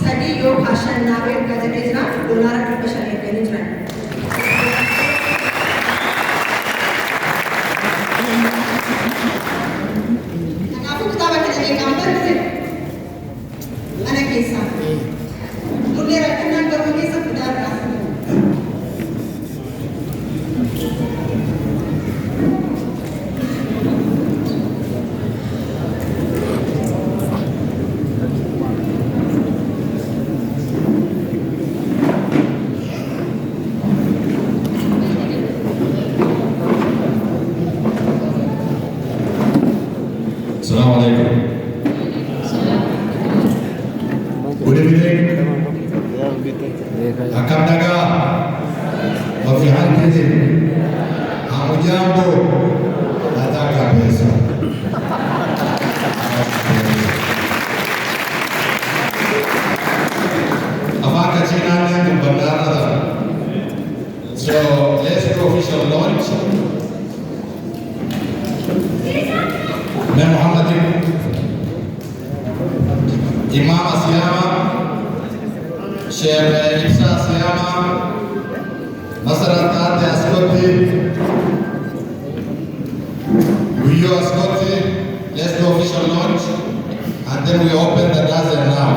sadii yoo kaashan naafee erga jedhee jira doolaara 500 erganii jiran. Kanaafuu kitaaba kana beekamu barate ana keessaa mullee rakkinaan garuu keessa guddaa Assalamualaikum. Good evening. Akam naga. Wafihan kizin. Hamujambo. Nataka pesa. Afaka China ne bandara da. So let's do official launch. मैं मोहम्मद इमाम सियामा शेख इब्सा सियामा मसरत आते अस्कोती Guyo Ascotti, let's do official launch and then we open the laser now.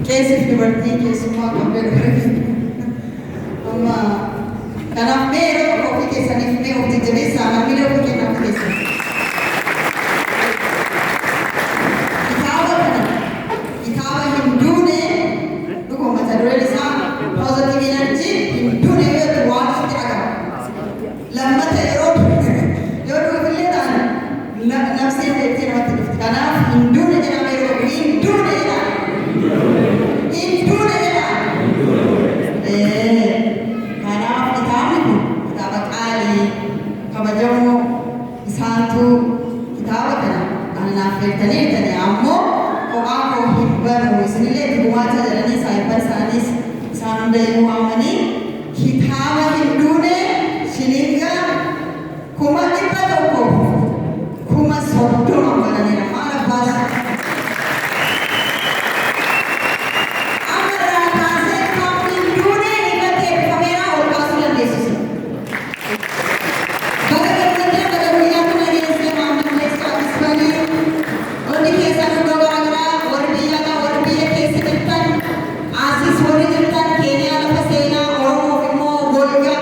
Keesif dubartii keessummaa kan amma kanaaf mee yeroo tokko ofii keessaniif mee of jajjabeessaa maamilee ofii kennaaf keessan. Kitaaba hin duune dhuguma mata dureen isaa positive energy hin duune yoo ta'u waan itti dhagahama. Lammata yeroo dhufillee ta'an nafseen deettee namatti dhufti. Kanaaf hin duune jedhamee yeroo hin duune jedhama. Kanaaf kitaabni kun kitaaba qaalii kabajamoo isaantu kitaaba kana annaaf feertanii ammoo kophaa koo hin barru isinillee gumaacha jedhanii saayibbar isaanis isaan hunda yommuu waamanii kitaaba hin duune shilinga 1,100 130 bananiira maal abbaas Keenya lafa seenaa Oromoo immoo golgaa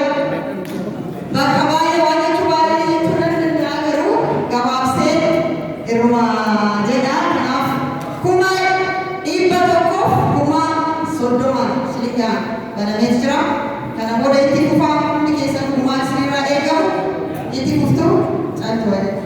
banamee jira. Kana booda itti fufaa hundi keessan maal isinirraa eegamu itti fuftuu caaltu waliin.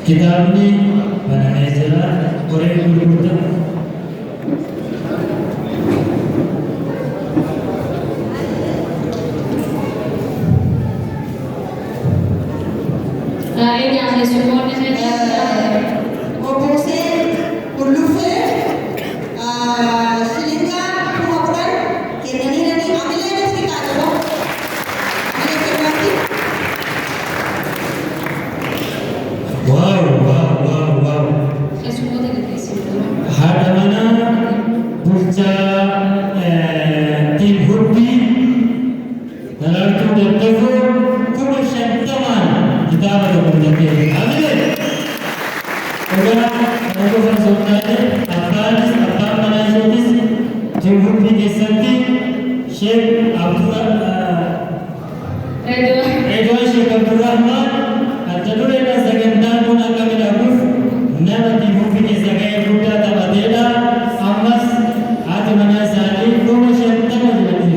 Kitaabni banamee jira. Qoree gurgurtaa. Shilinga 50 kennanii amillee Sehubungi kesanti Syekh Ridwan Syekh Abdul Rahman Atadure na sagantan mo na kami nabuf nama dibupi kesagaya buddha tabatela amas atmana sali kono syanta majlati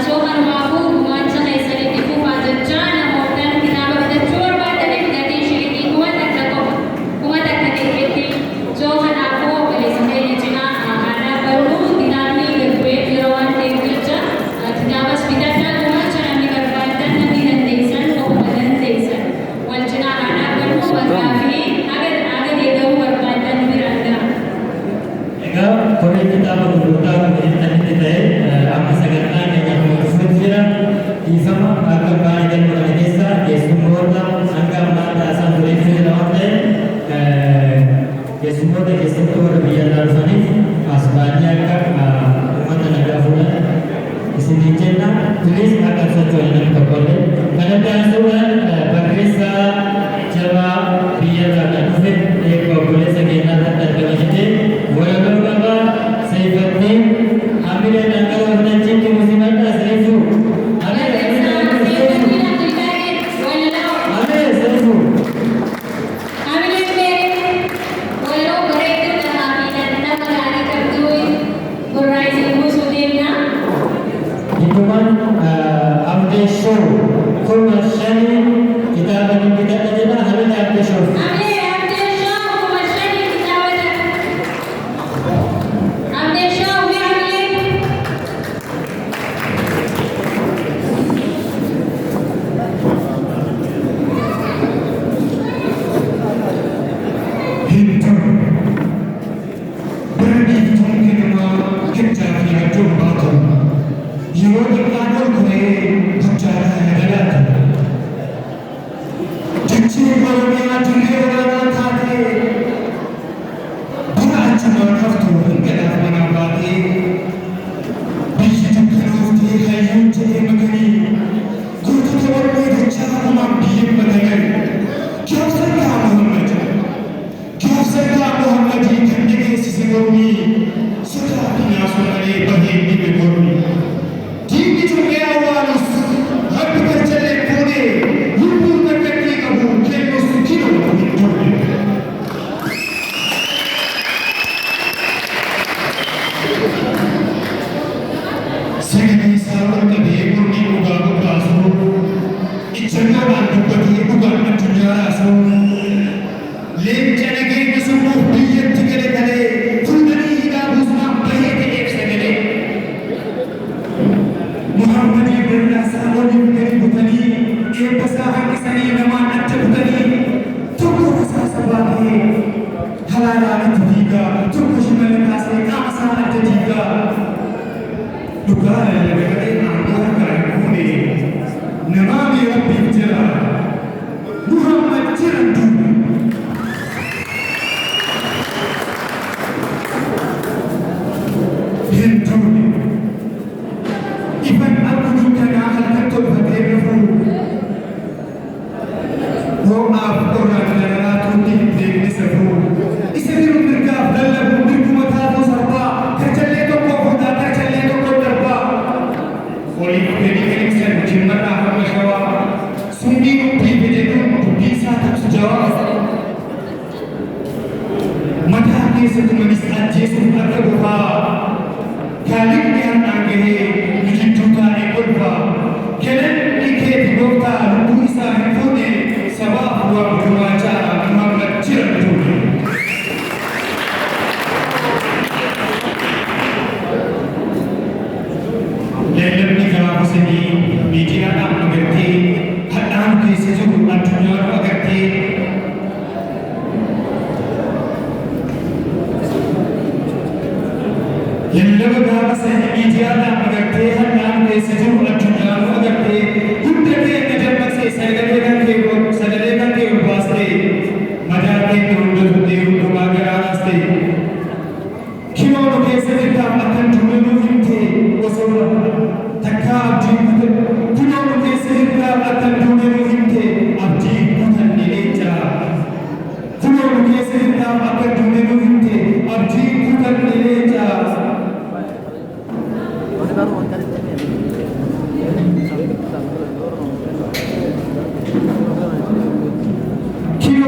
So kan wafu gumacha jenna tulis akan socho'an tokkollee kanadhaan suuraan barreessaa jabaa biyya irraa dhufe obboleessa keenyaa irratti argama jedhee walaloo qabaa Saifuddin Amina Nangara waltajjiitti musimadhaa Saifu Kilo